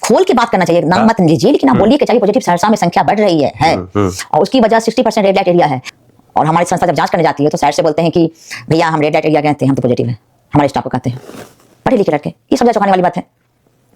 खोल के बात करना चाहिए, नाम मत लीजिए, लेकिन आप बोलिए कि एचआईवी पॉजिटिव सहरसा में संख्या बढ़ रही है। और उसकी वजह 60% रेड लाइट एरिया है। और हमारी संस्था जब जांच करने जाती है तो शहर से बोलते हैं कि भैया हम रेड लाइट एरिया गए थे, हम तो पॉजिटिव है। हमारे स्टाफ को कहते हैं पढ़े लिखे लड़के, ये सब चौंकाने वाली बात है।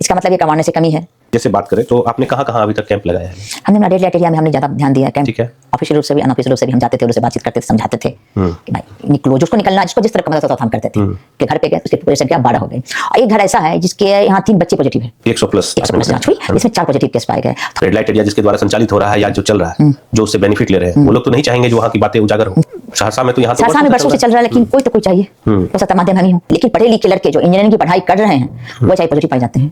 इसका मतलब ये करवाने से कमी है। जैसे बात करें तो आपने कहाँ अभी तक कैंप लगाया है? हमने रेड लाइट एरिया में हमने ज्यादा ध्यान दिया कैंप। ठीक है। ऑफिशियल रूप से भी अनऑफिशियल रूप से भी हम जाते थे, उनसे बातचीत करते थे, समझाते थे कि भाई निकलो, जिसको निकलना, जिसको जिस तरह का मदद होता था हम करते थे। कि घर पे गए उसकी पूरी संख्या 12 हो गई। और एक घर ऐसा है जिसके यहाँ 3 बच्चे पॉजिटिव है। 100 प्लस जांच हुई, इसमें 4 पॉजिटिव केस पाए गए। रेड लाइट एरिया जिसके द्वारा संचालित हो रहा है या जो चल रहा है, जो उससे बेनिफिट ले रहे हैं, वो लोग तो नहीं चाहेंगे जो वहाँ की बातें उजागर हो। सहरसा में तो यहाँ सहरसा में वर्षों से चल रहा है, लेकिन कोई तो कोई चाहिए, हो सकता है माध्यम हम ही हो। लेकिन पढ़े लिखे लड़के जो इंजीनियरिंग की पढ़ाई कर रहे हैं वो एचआईवी पॉजिटिव पाए जाते हैं।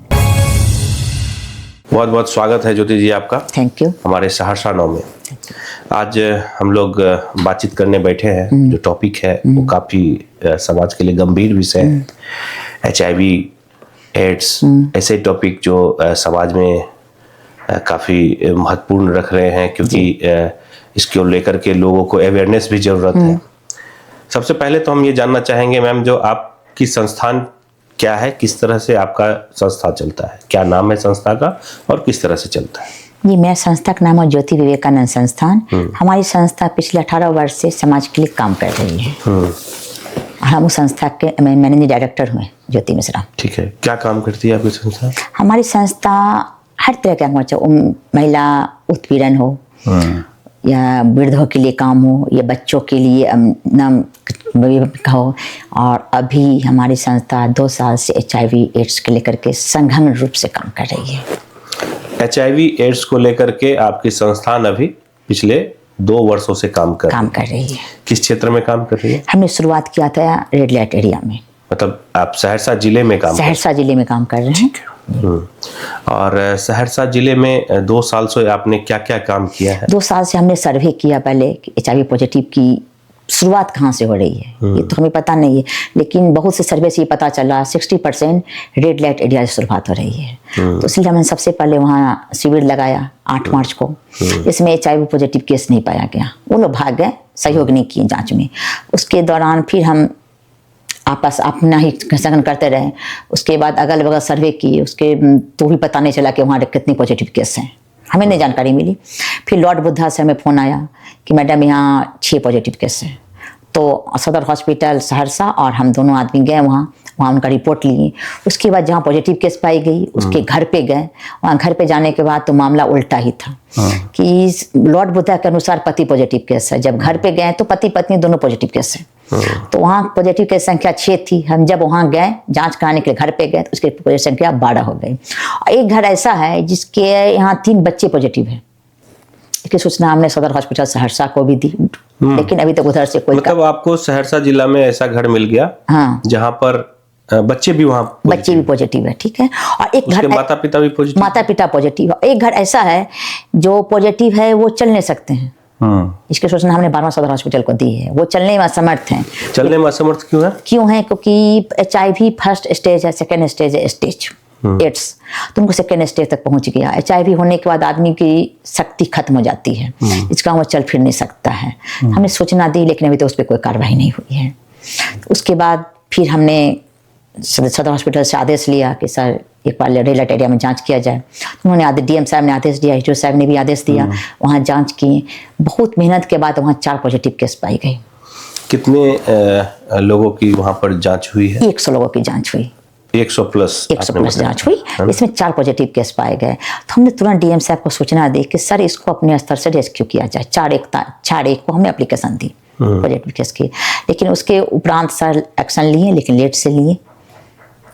बहुत बहुत स्वागत है ज्योति जी आपका। Thank you. हमारे सहरसा 9 में आज हम लोग बातचीत करने बैठे हैं। जो टॉपिक है वो काफ़ी समाज के लिए गंभीर विषय है। एचआईवी एड्स ऐसे टॉपिक जो समाज में काफ़ी महत्वपूर्ण रख रहे हैं, क्योंकि इसको लेकर के लोगों को अवेयरनेस भी ज़रूरत है। सबसे पहले तो हम ये जानना चाहेंगे मैम, जो आपकी संस्थान क्या है, किस तरह से आपका संस्था चलता है, क्या नाम है संस्था का और किस तरह से चलता है? जी, मेरा संस्था का नाम है ज्योति विवेकानंद संस्थान। हमारी संस्था पिछले 18 वर्ष से समाज के लिए काम कर रही है। और हम उस संस्था के मैनेजिंग डायरेक्टर हुए, ज्योति मिश्रा। ठीक है, क्या काम करती है आपकी संस्था? हमारी संस्था हर तरह का काम, चाहे महिला उत्पीड़न हो या वृद्धों के लिए काम हो या बच्चों के लिए नाम हो। और अभी हमारी संस्था 2 साल से एचआईवी एड्स को लेकर के संघन रूप से काम कर रही है। एचआईवी एड्स को लेकर के आपकी संस्थान अभी पिछले 2 वर्षों से काम कर रही है। किस क्षेत्र में काम कर रही है? हमने शुरुआत किया था रेड लाइट एरिया में। मतलब आप सहरसा जिले में काम कर रहे हैं। और सहरसा जिले में 2 साल से आपने क्या क्या काम किया है? 2 साल से हमने सर्वे किया पहले कि एचआईवी पॉजिटिव की शुरुआत कहाँ से हो रही है, ये तो हमें पता नहीं है, लेकिन बहुत से सर्वे से ये पता चला 60% रेड लाइट एरिया से शुरुआत हो रही है। तो इसलिए हमने सबसे पहले वहाँ शिविर लगाया 8 मार्च को। इसमें एचआईवी पॉजिटिव केस नहीं पाया गया, वो लोग भाग गए, सहयोग नहीं किए जांच में। उसके दौरान फिर हम आपस अपना ही संगठन करते रहे। उसके बाद अगल बगल सर्वे किए, उसके तो भी पता नहीं चला कि वहाँ कितने पॉजिटिव केस हैं, हमें नहीं जानकारी मिली। फिर लॉर्ड बुद्धा से हमें फ़ोन आया कि मैडम यहाँ 6 पॉजिटिव केस हैं। तो सदर हॉस्पिटल सहरसा और हम दोनों आदमी गए वहाँ उनका रिपोर्ट लिए। उसके बाद जहाँ पॉजिटिव केस पाई गई उसके घर पे गए। वहाँ घर पे जाने के बाद तो मामला उल्टा ही था कि लॉर्ड बुद्धा के अनुसार पति पॉजिटिव केस है, जब घर पे गए तो पति पत्नी दोनों पॉजिटिव केस है। तो वहाँ पॉजिटिव केस संख्या 6 थी। हम जब वहाँ गए जांच कराने के लिए घर पे गए तो उसकी पॉजिटिव संख्या 12 हो गई। एक घर ऐसा है जिसके यहाँ 3 बच्चे पॉजिटिव है। इसकी सूचना हमने सदर हॉस्पिटल सहरसा को भी दी, लेकिन अभी तक उधर से कोई मतलब आपको सहरसा जिला में ऐसा घर मिल गया जहाँ पर बच्चे भी पॉजिटिव है। ठीक है। और एक घर माता पिता पॉजिटिव। एक घर ऐसा है जो पॉजिटिव है, वो चल नहीं सकते हैं। इसकी सूचना हमने 12वां सदर हॉस्पिटल को दी है। वो चलने में असमर्थ हैं। चलने में असमर्थ क्यों है? क्योंकि एचआईवी फर्स्ट स्टेज है, सेकेंड स्टेज है स्टेज एड्स, तो उनको सेकेंड स्टेज तक पहुंच गया। एचआईवी होने के बाद आदमी की शक्ति खत्म हो जाती है, इसका वो चल फिर नहीं सकता है। हमने सूचना दी, लेकिन अभी तो उस पर कोई कार्रवाई नहीं हुई है। उसके बाद फिर हमने सदर हॉस्पिटल से आदेश लिया कि सर एक बार रेड लाइट एरिया में जांच किया जाए। उन्होंने डीएम साहब ने आदेश दिया, एसडीओ साहब ने भी आदेश दिया। वहाँ जांच की, बहुत मेहनत के बाद वहाँ 4 पॉजिटिव केस पाई गई। कितने लोगों की वहाँ पर जांच हुई है? 100 लोगों की जांच हुई। 100 प्लस जांच हुई। इसमें 4 पॉजिटिव केस पाए गए। तो हमने तुरंत डीएम साहब को सूचना दी कि सर इसको अपने स्तर से रेस्क्यू किया जाए। 4-1 को हमने एप्लीकेशन दी पॉजिटिव केस की, लेकिन उसके उपरांत सर एक्शन लिए, लेकिन लेट से लिए।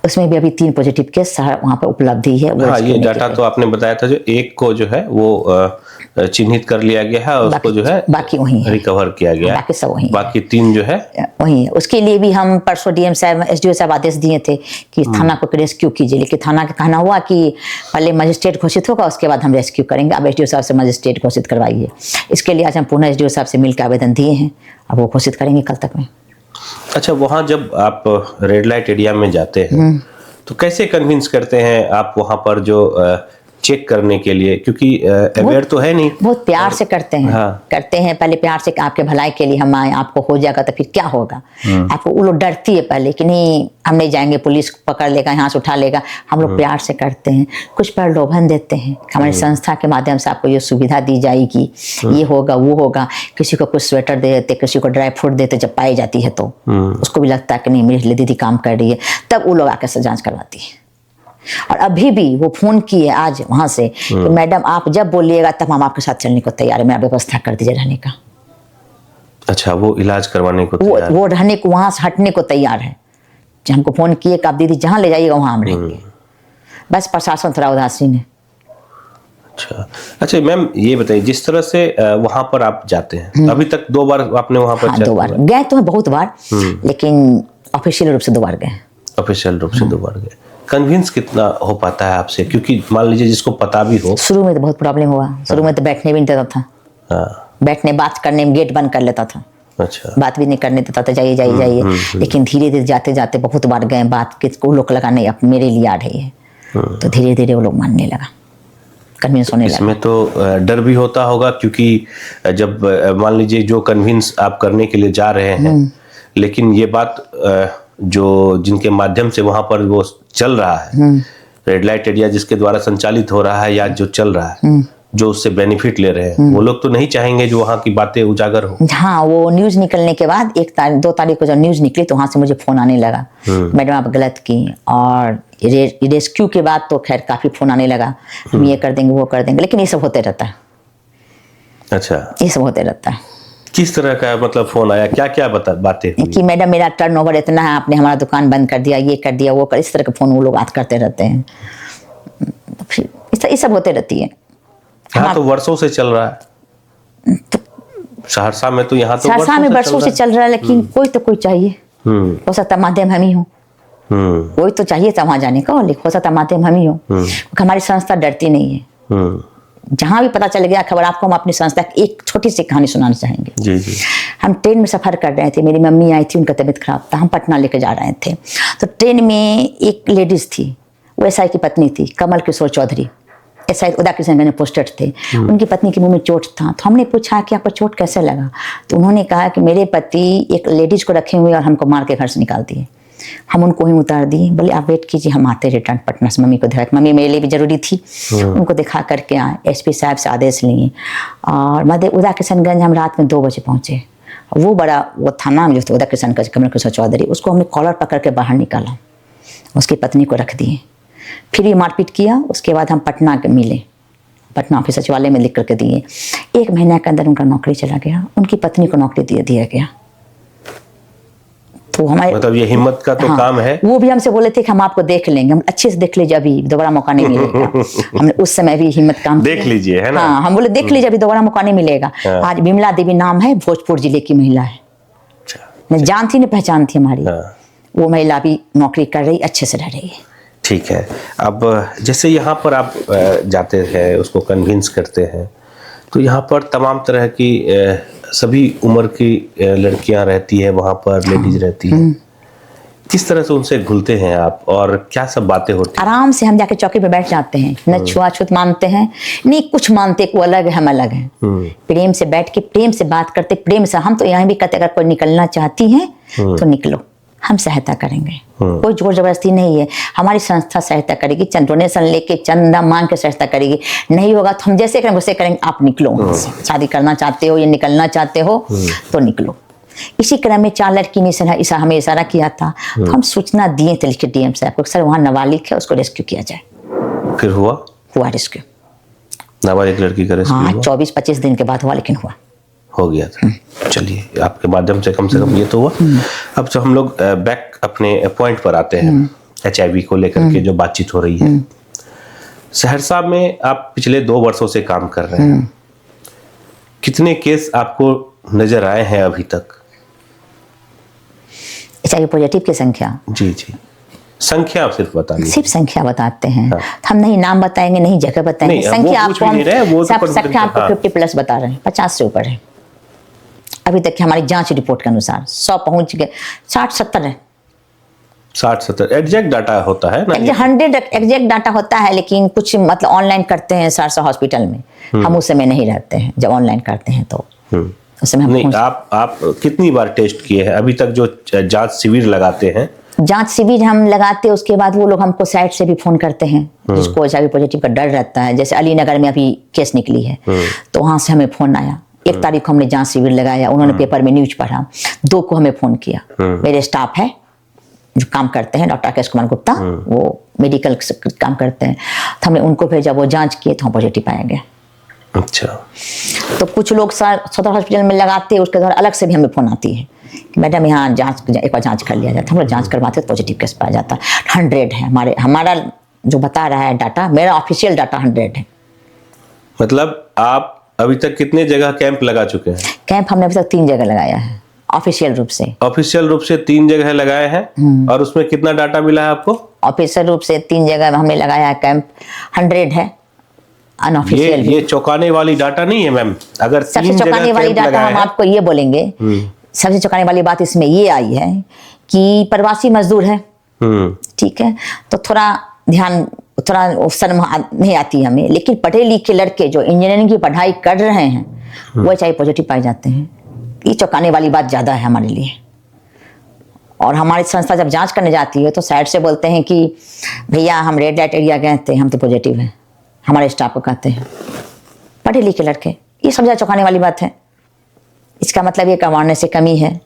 उसमें भी अभी 3 पॉजिटिव केस वहाँ पर उपलब्धि है। हाँ, ये डाटा तो आपने बताया था, जो 1 को जो है वो चिन्हित कर लिया गया है और उसको जो है बाकी वही रिकवर किया गया, बाकी सब वही, बाकी 3 जो है वही है। उसके लिए भी हम परसों डीएम साहब एसडीओ साहब आदेश दिए थे कि थाना को रेस्क्यू कीजिए, लेकिन थाना का कहना हुआ कि पहले मजिस्ट्रेट घोषित होगा, उसके बाद हम रेस्क्यू करेंगे। अब एसडीओ साहब से मजिस्ट्रेट घोषित करवाइए। इसके लिए आज हम पुनः एसडीओ साहब से मिलकर आवेदन दिए हैं, अब वो घोषित करेंगे कल तक में। अच्छा, वहाँ जब आप रेड लाइट एरिया में जाते हैं तो कैसे कन्विंस करते हैं आप वहाँ पर जो चेक करने के लिए, क्योंकि अवेयर तो है नहीं। बहुत प्यार से करते हैं। हाँ। करते हैं पहले प्यार से कि आपके भलाई के लिए हम आए, आपको हो जाएगा तो फिर क्या होगा। आपको वो लोग डरती है पहले कि नहीं हम नहीं जाएंगे, पुलिस पकड़ लेगा, यहाँ से उठा लेगा। हम लोग प्यार से करते हैं, कुछ प्रलोभन देते हैं, हमारी संस्था के माध्यम से आपको ये सुविधा दी जाएगी, ये होगा वो होगा। किसी को कुछ स्वेटर दे देते, किसी को ड्राई फ्रूट देते, जब पाई जाती है तो उसको भी लगता है कि नहीं मेरी दीदी काम कर रही है, तब वो लोग आकर से जाँच करवाती है। और अभी भी वो फोन किए आज वहां से कि मैडम आप जब बोलिएगा तब हम आपके साथ चलने को तैयार है, मेरा व्यवस्था कर दीजिए रहने का। अच्छा, वो इलाज करवाने को तैयार वो रहने को, वहां से हटने को तैयार है। हमको फोन किए कि आप दीदी जहां ले जाइएगा वहां हम रहेंगे। बस प्रशासन थोड़ा उदासीन है। अच्छा मैम, ये बताइए जिस तरह से वहां पर आप जाते हैं, अभी तक 2 बार आपने वहां पर? हाँ, 2 बार गए तो हैं, बहुत बार, लेकिन ऑफिशियल रूप से 2 बार गए। ऑफिशियल रूप से 2 बार गए। कन्विंस कितना हो पाता है आपसे? क्योंकि मान लीजिए जिसको पता भी हो। शुरू में तो बहुत प्रॉब्लम हुआ। शुरू में तो बैठने भी नहीं देता था। बैठने बात करने में गेट बंद कर लेता था। अच्छा। बात भी नहीं करने देता था, जाइए जाइए जाइए। लेकिन धीरे धीरे जाते जाते बहुत बार गए, बात किसको लोग लगा नहीं अब मेरे लिए आ रही है, तो धीरे धीरे वो लोग मानने लगा, कन्विंस होने लगा। इसमें तो डर भी होता होगा, क्योंकि जब मान लीजिए जो कन्विंस आप करने के लिए जा रहे हैं, लेकिन ये बात जो जिनके माध्यम से वहां पर वो चल रहा है, रेड लाइट एरिया जिसके द्वारा संचालित हो रहा है या जो चल रहा है, जो उससे बेनिफिट ले रहे हैं, वो लोग तो नहीं चाहेंगे जो वहाँ की बातें उजागर हो। हाँ, वो न्यूज निकलने के बाद 2 तारीख को जब न्यूज निकली तो वहां से मुझे फोन आने लगा, मैडम आप गलत की। और रेस्क्यू के बाद तो खैर काफी फोन आने लगा, हम ये कर देंगे वो कर देंगे, लेकिन ये सब होते रहता है। अच्छा, ये सब होते रहता है। किस तरह का मतलब फोन आया, क्या क्या बातें हुई? कि मैडम मेरा टर्नओवर इतना है, आपने हमारा दुकान बंद कर दिया, ये कर दिया वो कर, इस तरह के फोन वो लोग बात करते रहते हैं। फिर ये सब होते रहती है। यहाँ तो वर्षों से चल रहा है। सहरसा में तो यहाँ तो सहरसा में वर्षों से चल रहा है, लेकिन कोई तो कोई चाहिए। हो सकता माध्यम हम ही हो, कोई तो चाहिए था वहां जाने का, लेकिन हो सकता माध्यम हम ही हो। हमारी संस्था डरती नहीं है। जहां भी पता चल गया खबर आपको, हम अपनी संस्था की एक छोटी सी कहानी सुनाना चाहेंगे। जी जी। हम ट्रेन में सफर कर रहे थे, मेरी मम्मी आई थी, उनका तबीयत खराब था, हम पटना लेके जा रहे थे। तो ट्रेन में एक लेडीज थी, वो एसआई की पत्नी थी, कमल किशोर चौधरी, एसआई उदा किशन पोस्टेड थे। उनकी पत्नी के मुंह में चोट था। तो हमने पूछा कि आपको चोट कैसे लगा, तो उन्होंने कहा कि मेरे पति एक लेडीज को रखे हुए और हमको मार के घर से निकाल दिए। हम उनको ही उतार दिए, बोले आप वेट कीजिए, हम आते रिटर्न पटना से। मम्मी को दिखा, मम्मी मेरे लिए भी जरूरी थी, उनको दिखा करके आए। एसपी साहब से आदेश लिए और मध्य उदा किशनगंज हम रात में 2 बजे पहुंचे। वो बड़ा वो थाना में जो था उदा किशनगंज, कमल किशोर चौधरी, उसको हमने कॉलर पकड़ के बाहर निकाला, उसकी पत्नी को रख दिए, फिर ये मारपीट किया। उसके बाद हम पटना के मिले, पटना ऑफिस सचिवालय में लिख करके दिए। 1 महीने के अंदर उनका नौकरी चला गया, उनकी पत्नी को नौकरी दिया गया। तो हमारे मतलब ये हिम्मत का तो काम है। वो भी हमसे बोले थे कि हम आपको देख लेंगे, हम अच्छे से देख लीजिए, अभी दोबारा मौका नहीं मिलेगा। हमने उस समय भी हिम्मत काम देख लीजिए, है ना। हाँ, हम बोले देख लीजिए, अभी दोबारा मौका नहीं मिलेगा। आज विमला देवी नाम है, भोजपुर जिले की महिला है, न जानती न पहचान थी हमारी। वो महिला भी नौकरी कर रही, अच्छे से रह रही है। ठीक है। अब जैसे यहाँ पर आप जाते हैं, उसको कन्विंस करते हैं, तो यहाँ पर तमाम तरह की सभी उम्र की लड़कियां रहती है, वहाँ पर लेडीज रहती है। किस तरह से उनसे घुलते हैं आप और क्या सब बातें होती हैं? आराम से हम जाके चौकी पे बैठ जाते हैं, न छुआछूत मानते हैं, नहीं कुछ मानते, को अलग है हम अलग हैं। प्रेम से बैठ के प्रेम से बात करते, प्रेम से। हम तो यहाँ भी कहते अगर कोई निकलना चाहती है तो निकलो, हम सहायता करेंगे, कोई जोर जबरदस्ती नहीं है। हमारी संस्था सहायता करेगी, डोनेशन लेके चंदा मांग के सहायता करेगी। नहीं होगा तो हम जैसे करेंगे वैसे करेंगे, आप निकलो वहाँ से। शादी करना चाहते हो या निकलना चाहते हो तो निकलो। इसी क्रम में 4 लड़की ने हमें इशारा किया था, तो हम सूचना दिए थे लिखे डीएम साहब को, सर वहाँ नाबालिग है, उसको रेस्क्यू किया जाए। फिर हुआ रेस्क्यू, नाबालिग लड़की का रेस्क्यू। हाँ, 24-25 दिन के बाद हुआ, लेकिन हुआ, हो गया था। चलिए, आपके माध्यम से कम ये तो हुआ। अब जो हम लोग बैक अपने पॉइंट पर आते हैं, HIV को लेकर के जो बातचीत हो रही है। सहरसा में आप पिछले 2 वर्षों से काम कर रहे हैं, कितने केस आपको नजर आए हैं अभी तक? HIV पॉजिटिव की संख्या? जी जी, संख्या सिर्फ बताइए। सिर्फ संख्या बताते हैं। हाँ। हम नहीं नाम बताएंगे, नहीं जगह बताएंगे, संख्या आपको संख्या आपको 50+ बता रहे हैं, 50 से ऊपर है अभी तक की हमारी जांच रिपोर्ट के अनुसार। 100 पहुंच गए, 60-70 है। 60-70 एग्जैक्ट डाटा होता है ना? 100 एग्जैक्ट डाटा होता है, लेकिन कुछ मतलब ऑनलाइन करते हैं सहरसा हॉस्पिटल में, हम उस समय नहीं रहते हैं। जब ऑनलाइन करते हैं तो उस समय हम नहीं, आप कितनी बार टेस्ट किए हैं अभी तक जो जांच शिविर लगाते हैं? जांच शिविर हम लगाते हैं, उसके बाद वो लोग हमको साइट से भी फोन करते हैं जिसको HIV पॉजिटिव का डर रहता है। जैसे अलीनगर में अभी केस निकली है तो वहां से हमें फोन आया, 1 तारीख को हमने जांच शिविर लगाया, उन्होंने पेपर में न्यूज पढ़ा, 2 को हमें फोन किया। मेरे स्टाफ है जो काम करते हैं, डॉक्टर राकेश कुमार गुप्ता, वो मेडिकल काम करते हैं, तो हमने उनको भेजा, वो जांच किए तो हम पॉजिटिव पाया गया। अच्छा। तो कुछ लोग सदर हॉस्पिटल में लगाते हैं, उसके द्वारा अलग से भी हमें फोन आती है कि मैडम यहाँ एक बार जांच कर लिया जाता है। हम लोग जांच करवाते तो पॉजिटिव केस पाया जाता है। 100 है हमारा जो बता रहा है डाटा, मेरा ऑफिशियल डाटा 100 है। मतलब आप अभी तक कितने जगह कैंप लगा चुके हैं? कैंप हमने अभी तक 3 जगह लगाया है ऑफिशियल रूप से। ऑफिशियल रूप से 3 जगह लगाए हैं और उसमें कितना डाटा मिला है आपको? ऑफिशियल रूप से 3 जगह हमने लगाया है कैंप, 100 है। अनऑफिशियल ये चौंकाने वाली डाटा नहीं है मैम? अगर सबसे चौंकाने वाली डाटा हम आपको ये बोलेंगे, सबसे चौंकाने वाली बात इसमें ये आई है कि प्रवासी मजदूर है, ठीक है, तो थोड़ा ध्यान, थोड़ा शर्म नहीं आती हमें, लेकिन पढ़े लिखे लड़के जो इंजीनियरिंग की पढ़ाई कर रहे हैं वो HIV पॉजिटिव पाए जाते हैं। ये चौंकाने वाली बात ज़्यादा है हमारे लिए। और हमारी संस्था जब जांच करने जाती है तो साइड से बोलते हैं कि भैया हम रेड लाइट एरिया गए थे, हम तो पॉजिटिव हैं, हमारे स्टाफ को कहते हैं, पढ़े लिखे लड़के। ये सब ज़्यादा चौंकाने वाली बात है। इसका मतलब ये अवेयरनेस से कमी है।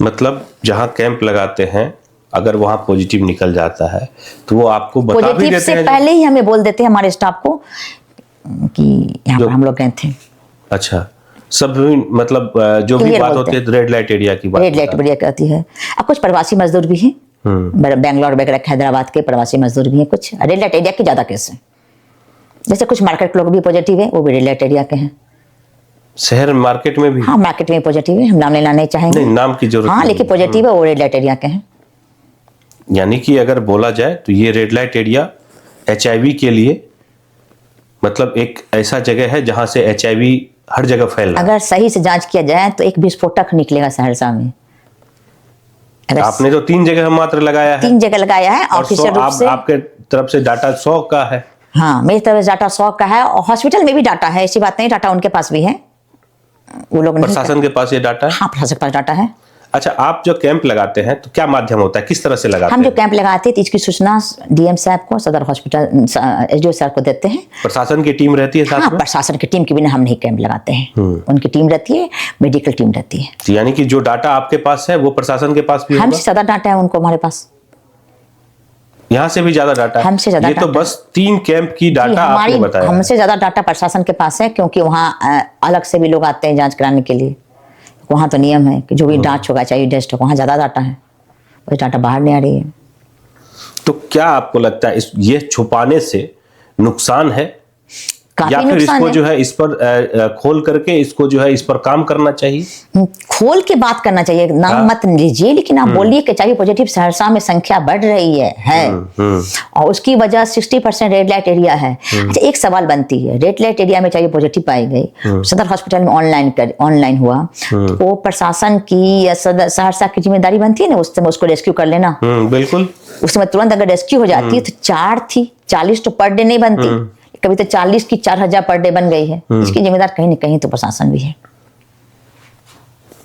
मतलब जहाँ कैंप लगाते हैं अगर वहाँ पॉजिटिव निकल जाता है तो वो आपको बता भी पॉजिटिव देते से हैं? पहले ही हमें बोल देते हैं हमारे स्टाफ को कि यहाँ पर हम लोग गए थे। अच्छा, सब मतलब जो भी बात होती है रेड लाइट एरिया की बात, रेड लाइट एरिया कहती है। अब कुछ प्रवासी मजदूर भी हैं, बेंगलोर वगैरह हैदराबाद के प्रवासी मजदूर भी हैं, कुछ रेड लाइट एरिया के ज़्यादा केस हैं। जैसे कुछ मार्केट के लोग भी पॉजिटिव है, वो भी रेड लाइट एरिया के हैं। शहर मार्केट में भी? हाँ, मार्केट में पॉजिटिव है, हम नाम लेना नहीं चाहेंगे। नहीं, नाम की जरूरत हाँ, नहीं। लेकिन पॉजिटिव है, वो रेड लाइट एरिया के हैं। यानी कि अगर बोला जाए तो ये रेड लाइट एरिया HIV के लिए मतलब एक ऐसा जगह है जहां से HIV हर जगह फैल रहा है। अगर सही से जांच किया जाए तो एक विस्फोटक निकलेगा सहरसा में। आपने तो 3 जगह मात्र लगाया है? 3 जगह लगाया है ऑफिशियल रूप से। आपके तरफ से डाटा 100 का है? हाँ, मेरी तरफ से डाटा 100 का है, और हॉस्पिटल में भी डाटा है, ऐसी बात नहीं, डाटा उनके पास भी है, वो लोग नहीं। प्रशासन के पास ये डाटा है? हाँ, प्रशासन के पास डाटा है। अच्छा, आप जो कैंप लगाते हैं तो क्या माध्यम होता है, किस तरह से लगाते हैं? हम जो कैंप लगाते हैं तो इसकी सूचना DM साहब को, सदर हॉस्पिटल SDO सर को देते हैं। प्रशासन की टीम रहती है साथ हाँ, में? प्रशासन की टीम के बिना हम नहीं कैंप लगाते हैं। उनकी टीम रहती है, मेडिकल टीम रहती है। तो यानी कि जो डाटा आपके पास है वो प्रशासन के पास भी हमसे होगा? ज्यादा डाटा है उनको, हमारे पास यहाँ से भी ज्यादा डाटा है? हमसे ज्यादा ये तो डाटा। बस 3 कैंप की डाटा आपने बताया। हमसे ज्यादा डाटा प्रशासन के पास है, क्योंकि वहाँ अलग से भी लोग आते हैं जांच कराने के लिए। वहाँ तो नियम है कि जो भी जांच होगा चाहिए टेस्ट होगा, वहाँ ज्यादा डाटा है, वो डाटा बाहर नहीं आ रही है। तो क्या आपको लगता है ये छुपाने से नुकसान है, काफी या फिर नुकसान इसको है। जो है इस पर खोल करके इसको जो है इस पर काम करना चाहिए? खोल के बात करना चाहिए, नाम मत लीजिए, लेकिन आप बोलिए कि HIV पॉजिटिव सहरसा में संख्या बढ़ रही है। और उसकी वजह 60% रेड लाइट एरिया है। अच्छा, एक सवाल बनती है, रेड लाइट एरिया में HIV पॉजिटिव पाई गई, सदर हॉस्पिटल में ऑनलाइन हुआ, तो वो प्रशासन की या सदर सहरसा की जिम्मेदारी बनती है ना उस समय उसको रेस्क्यू कर लेना। बिल्कुल। उस समय तुरंत अगर रेस्क्यू हो जाती है तो 4 थी, 40 तो पर डे नहीं बनती, कभी तो 40 की 4000 पर डे बन गई है। इसकी जिम्मेदार कहीं ना कहीं तो प्रशासन भी है।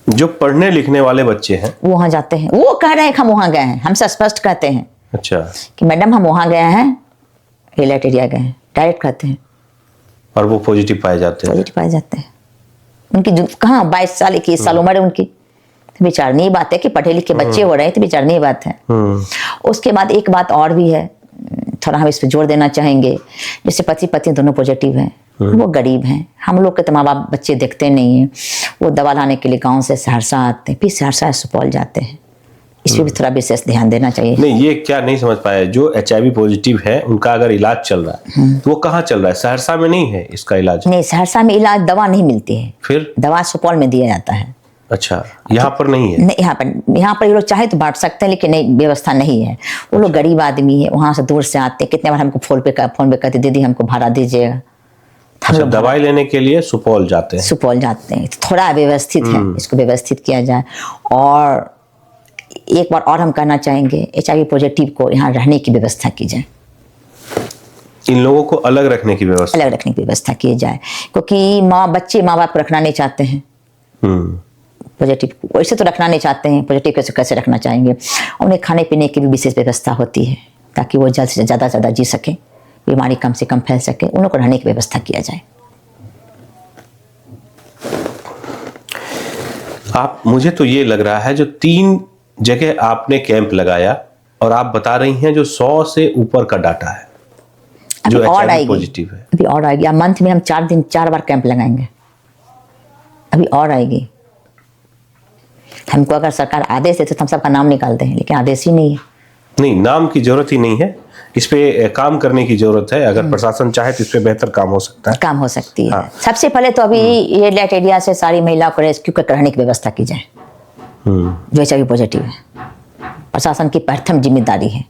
जो पढ़ने लिखने वाले बच्चे हैं वो वहां जाते हैं, वो कह रहे हैं कि हम वहां गए हैं, हमसे स्पष्ट कहते हैं। अच्छा। कि मैडम हम वहां गए हैं, रेड एरिया गए हैं, डायरेक्ट कहते हैं, और वो पॉजिटिव पाए जाते हैं? पॉजिटिव पाए जाते हैं। उनकी कहाँ 22 साल 21 साल उम्र है उनकी, तो विचारणीय बात है कि पढ़े लिखे बच्चे हो रहे हैं, तो विचारणीय बात है। उसके बाद एक बात और भी है, थोड़ा हम इस पर जोर देना चाहेंगे। जैसे पति पत्नी दोनों पॉजिटिव हैं, वो गरीब हैं, हम लोग के तो माँ बाप बच्चे देखते नहीं हैं, वो दवा लाने के लिए गांव से सहरसा आते हैं, फिर सहरसा सुपौल जाते हैं। इस पर भी थोड़ा विशेष ध्यान देना चाहिए। नहीं, ये क्या नहीं समझ पाया, जो HIV पॉजिटिव है उनका अगर इलाज चल रहा है तो वो कहाँ चल रहा है? सहरसा में नहीं है इसका इलाज? नहीं, सहरसा में इलाज दवा नहीं मिलती है, फिर दवा सुपौल में दिया जाता है। अच्छा, यहाँ पर नहीं है? नहीं, यहाँ पर ये लोग चाहे तो बांट सकते हैं, लेकिन नहीं, व्यवस्था नहीं है। वो लोग गरीब आदमी है, वहां से दूर से आते हैं, कितने बार हमको फोन पे कहते दीदी हमको भाड़ा दीजिएगा। अच्छा, दवाई लेने के लिए सुपौल जाते हैं? सुपौल जाते हैं, तो थोड़ा व्यवस्थित है, इसको व्यवस्थित किया जाए। और एक बार और हम कहना चाहेंगे HIV पॉजिटिव को यहाँ रहने की व्यवस्था की जाए, इन लोगों को अलग रखने की व्यवस्था, अलग रखने की व्यवस्था की जाए, क्योंकि बच्चे माँ बाप को रखना नहीं चाहते हैं पॉजिटिव, वैसे तो रखना नहीं चाहते हैं, पॉजिटिव कैसे रखना चाहेंगे। उन्हें खाने पीने की भी विशेष व्यवस्था होती है ताकि वो जल्द से ज़्यादा जी सके, बीमारी कम से कम फैल सके, उन लोगों को रहने की व्यवस्था किया जाए। मुझे तो ये लग रहा है जो 3 जगह आपने कैंप लगाया और आप बता रही हैं जो 100 से ऊपर का डाटा है जो HIV पॉजिटिव है, अभी और आएगी। मंथ में हम 4 बार कैंप लगाएंगे, अभी और आएगी। हमको अगर सरकार आदेश देते तो हम सबका नाम निकालते हैं, लेकिन आदेश ही नहीं है। नहीं, नाम की जरूरत ही नहीं है, इस पे काम करने की जरूरत है। अगर प्रशासन चाहे तो इस पे बेहतर काम हो सकता है, काम हो सकती है। हाँ। सबसे पहले तो अभी रेड लाइट एरिया से सारी महिलाओं को रेस्क्यू कर रहने की व्यवस्था की जाए जो HIV पॉजिटिव है, प्रशासन की प्रथम जिम्मेदारी है।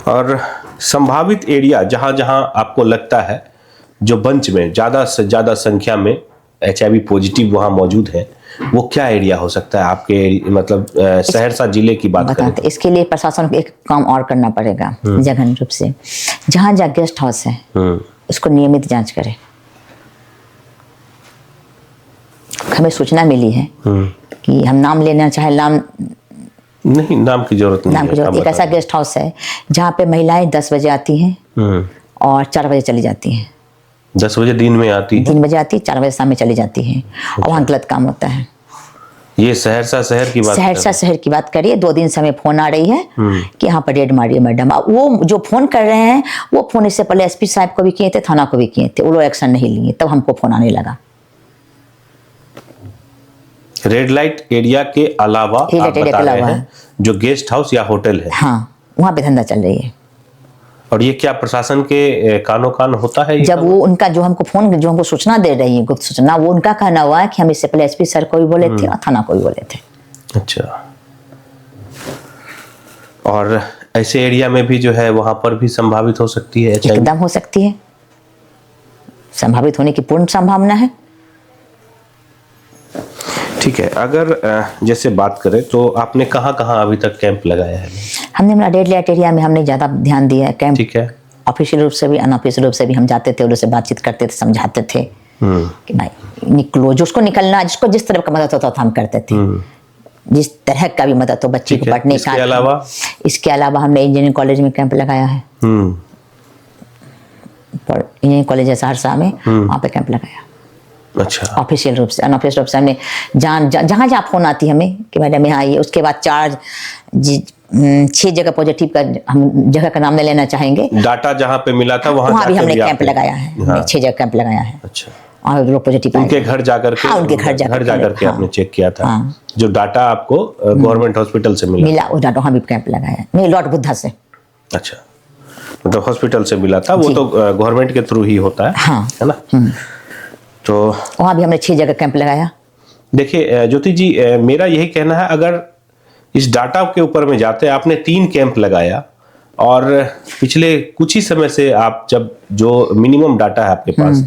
और संभावित एरिया जहां जहां आपको लगता है जो बंच में ज्यादा से ज्यादा संख्या में HIV पॉजिटिव वहां मौजूद है, वो क्या एरिया हो सकता है आपके, मतलब सहरसा जिले की बात करें तो? इसके लिए प्रशासन को एक काम और करना पड़ेगा जघन्य रूप से, जहां जहां गेस्ट हाउस है उसको नियमित जांच करें। हमें सूचना मिली है कि हम नाम लेना चाहे, नाम की जरूरत नहीं है। एक ऐसा गेस्ट हाउस है जहाँ पे महिलाएं 10 बजे आती हैं और 4 बजे चली जाती हैं। 10 बजे दिन में आती है, 3 बजे आती, 4 बजे शाम में चली जाती हैं और वहाँ गलत काम होता है। ये सहरसा शहर की बात करिए। 2 दिन से हमें फोन आ रही है कि यहाँ पर रेड मारिए मैडम। वो जो फोन कर रहे हैं वो फोन इससे पहले SP साहब को भी किए थे, थाना को भी किए थे, वो लोग एक्शन नहीं लिए, तब हमको फोन आने लगा। रेड लाइट एरिया के अलावा आप बता रहे हैं जो गेस्ट हाउस या होटल है, हाँ, वहाँ पे धंधा चल रही है। और ये क्या प्रशासन के कानो कान होता है? जब वो उनका जो हमको सूचना दे रही है, गुप्त सूचना, वो उनका कहना हुआ है कि हम इससे पहले SP सर को भी बोले थे और थाना को भी बोले थे। अच्छा, और ऐसे एरिया में भी जो है वहां पर भी संभावित हो सकती है HIV? एकदम हो सकती है, संभावित होने की पूर्ण संभावना है। ठीक है, अगर जैसे बात करें तो आपने कहाँ अभी तक कैंप लगाया है? हमने हमारा रेड लाइट एरिया में हमने ज़्यादा ध्यान दिया है कैंप। ठीक है, ऑफिशियल रूप से भी अनऑफिशियल रूप से भी हम जाते थे, उनसे बातचीत करते थे, समझाते थे कि भाई निकलो, जिसको निकलना, जिसको जिस तरह का मदद होता था हम करते थे, जिस तरह का भी मदद हो बच्ची को पढ़ने का। इसके अलावा हमने इंजीनियरिंग कॉलेज में कैंप लगाया है, इंजीनियरिंग कॉलेज है सहरसा में, वहाँ पे कैंप लगाया। अच्छा, ऑफिशियल रूप से, अनऑफिशियल रूप से हमने जहाँ जहाँ फोन आती है हमें कि मैडम यहाँ आइए। उसके बाद 6 जगह पॉजिटिव का, हम जगह का नाम नहीं लेना चाहेंगे, डाटा जहाँ पे मिला था वहाँ भी हमने कैंप लगाया है। हाँ। 6 जगह कैंप लगाया है। अच्छा, और लोग पॉजिटिव उनके घर जाकर के, उनके घर जाकर के आपने चेक किया था? जो डाटा आपको गवर्नमेंट हॉस्पिटल से मिला वो डाटा वहाँ भी कैंप लगाया, नहीं लॉर्ड बुद्धा से। अच्छा, मतलब हॉस्पिटल से मिला था, वो तो गवर्नमेंट के थ्रू ही होता है, है ना? तो वहाँ भी हमने 6 जगह कैंप लगाया। देखिए ज्योति जी, मेरा यही कहना है, अगर इस डाटा के ऊपर में जाते हैं, आपने 3 कैंप लगाया और पिछले कुछ ही समय से आप जब जो मिनिमम डाटा है आपके पास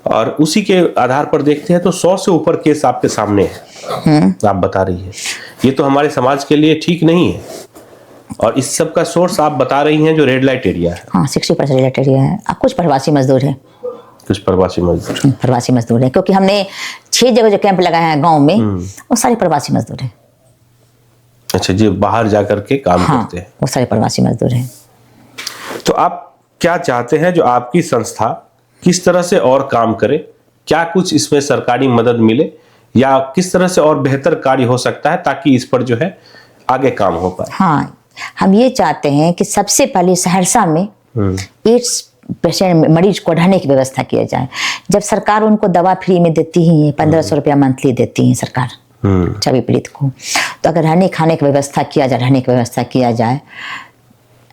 और उसी के आधार पर देखते हैं तो 100 से ऊपर केस आपके सामने है, आप बता रही है। ये तो हमारे समाज के लिए ठीक नहीं है। और इस सब का सोर्स आप बता रही हैं जो रेड लाइट एरिया है। हाँ, 60% रेड लाइट एरिया है। अब कुछ प्रवासी मजदूर है, प्रवासी मजदूर है, क्योंकि हमने 6 जगह जो कैंप लगाए हैं गांव में, वो सारे प्रवासी मजदूर हैं। अच्छा, जो बाहर जाकर के काम करते हैं, वो सारे प्रवासी मजदूर हैं। तो आप क्या चाहते हैं जो आपकी संस्था किस तरह से और काम करे? क्या कुछ इसमें सरकारी मदद मिले या किस तरह से और बेहतर कार्य हो सकता है ताकि इस पर जो है आगे काम हो पाए? हाँ, हम ये चाहते हैं कि सबसे पहले सहरसा में एड्स पेशेंट मरीज को रहने की व्यवस्था किया जाए। जब सरकार उनको दवा फ्री में देती ही है, 1500 रुपया मंथली देती है सरकार सभी पीड़ित को, तो अगर रहने खाने की व्यवस्था किया जाए, रहने की व्यवस्था किया जाए।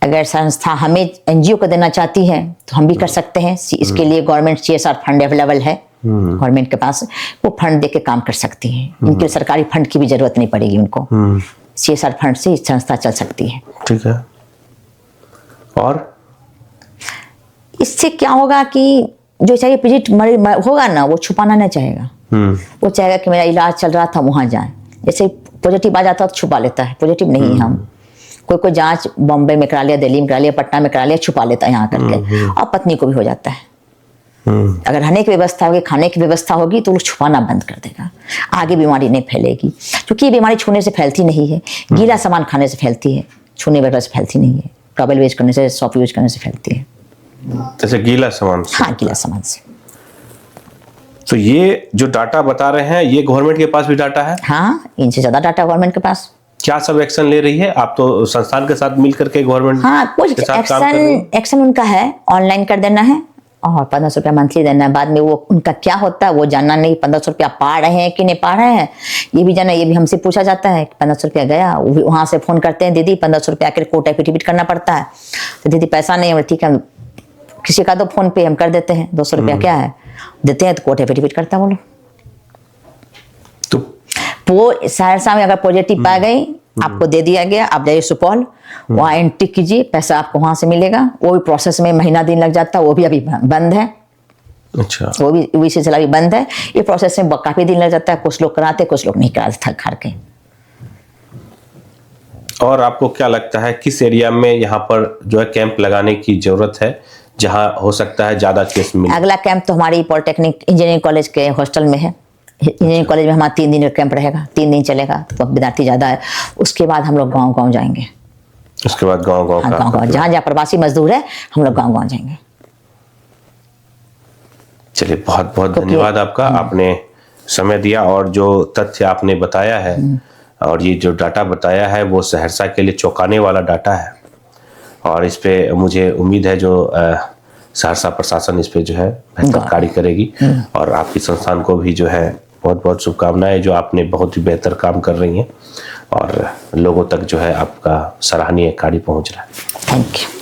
अगर संस्था हमें NGO को देना चाहती है तो हम भी कर सकते हैं। इसके लिए गवर्नमेंट CSR फंड अवेलेबल है गवर्नमेंट के पास, वो फंड दे के काम कर सकती है। इनके सरकारी फंड की भी जरूरत नहीं पड़ेगी उनको, CSR फंड से संस्था चल सकती है। ठीक है, और इससे क्या होगा कि जो चाहिए पीड़ित होगा ना, वो छुपाना नहीं चाहेगा। वो चाहेगा कि मेरा इलाज चल रहा था वहाँ जाए। जैसे पॉजिटिव आ जाता है तो छुपा लेता है, पॉजिटिव नहीं है हम। कोई जांच बॉम्बे में करा लिया, दिल्ली में करा लिया, पटना में करा लिया, छुपा लेता है यहाँ करके। और पत्नी को भी हो जाता है। अगर रहने की व्यवस्था होगी, खाने की व्यवस्था होगी तो वो छुपाना बंद कर देगा, आगे बीमारी नहीं फैलेगी। क्योंकि ये बीमारी छूने से फैलती नहीं है, गीला सामान खाने से फैलती है, छूने वगैरह से फैलती नहीं है। टॉवल यूज करने से, सॉप यूज करने से फैलती है। जैसे गीला सामान से? हाँ, गीला सामान से। तो ये जो डाटा बता रहे हैं, ये गवर्नमेंट के पास भी डाटा है? हाँ, इनसे ज्यादा डाटा गवर्नमेंट के पास। क्या सब एक्शन ले रही है? आप तो संस्थान के साथ मिलकर के गवर्नमेंट हाँ, कुछ के साथ काम कर रही हैं। एक्शन उनका है, ऑनलाइन कर देना है और 1500 रुपया मंथली देना है। बाद में वो उनका क्या होता है वो जानना नहीं। 1500 रुपया पा रहे हैं कि नहीं पा रहे हैं ये भी जानना। ये भी हमसे पूछा जाता है कि 1500 रुपया गया, वहाँ से फोन करते हैं, दीदी 1500 रुपया के कोर्ट एफिडेविट करना पड़ता है। तो दीदी पैसा नहीं है, ठीक है किसी का तो फोन पे हम कर देते हैं, 200 रुपया क्या है देते हैं, तो कोर्ट एफिडेविट करता है। बोलो तो वो सहरसा में अगर पॉजिटिव पा गई, आपको दे दिया गया, आप जाइए सुपौल, वहाँ एंट्री कीजिए, पैसा आपको वहाँ से मिलेगा। वो भी प्रोसेस में महीना दिन लग जाता है, वो भी अभी बंद है। अच्छा, वो भी सिलसिला भी बंद है। ये प्रोसेस में काफी दिन लग जाता है। कुछ लोग कराते, कुछ लोग नहीं कराते थक हार के। और आपको क्या लगता है किस एरिया में यहाँ पर जो है कैंप लगाने की जरूरत है, जहाँ हो सकता है ज्यादा केस मिले? अगला कैंप तो हमारी पॉलिटेक्निक इंजीनियरिंग कॉलेज के हॉस्टल में है। इंजीनियरिंग कॉलेज में हमारा 3 दिन का कैंप रहेगा, 3 दिन चलेगा, तो विद्यार्थी ज्यादा है। उसके बाद हम लोग गाँव जाएंगे। उसके बाद गाँव जहाँ जहाँ प्रवासी मजदूर है हम लोग गाँव जाएंगे। चलिए, बहुत बहुत धन्यवाद आपका, आपने समय दिया और जो तथ्य आपने बताया है और ये जो डाटा बताया है वो सहरसा के लिए चौंकाने वाला डाटा है। और इस पे मुझे उम्मीद है जो सहरसा प्रशासन इस पे जो है बेहतर कार्य करेगी। और आपकी संस्थान को भी जो है बहुत बहुत शुभकामनाएं, जो आपने बहुत ही बेहतर काम कर रही हैं और लोगों तक जो है आपका सराहनीय कार्य पहुंच रहा है। Thank you.